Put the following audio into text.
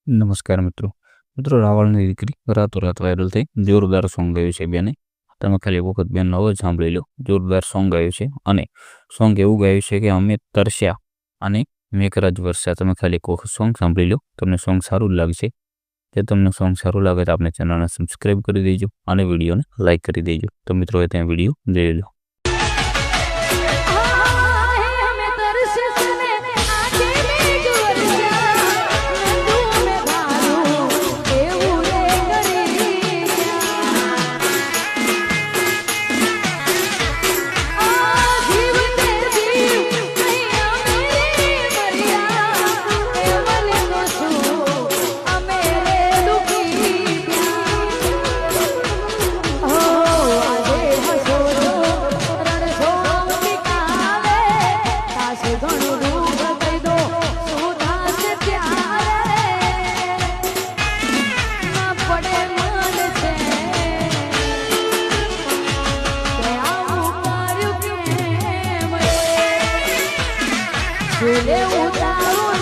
નમસ્કાર મિત્રો. મિત્રો, રાવળની દીકરી રાતોરાત વાયરલ થઈ. જોરદાર સોંગ ગાયું છે બેને. તમે ખાલી એક વખત બેનનો અવાજ સાંભળી લો. જોરદાર સોંગ ગાયું છે અને સોંગ એવું ગાયું છે કે અમે તરસ્યા અને મેઘરાજ વરસ્યા. તમે ખાલી એક વખત સોંગ સાંભળી લો, તમને સોંગ સારું લાગશે. જો તમને સોંગ સારું લાગે તો આપણે ચેનલને સબસ્ક્રાઈબ કરી દેજો અને વિડીયોને લાઇક કરી દેજો. તો મિત્રો, એ ત્યાં વિડીયો જોઈ લો. Ele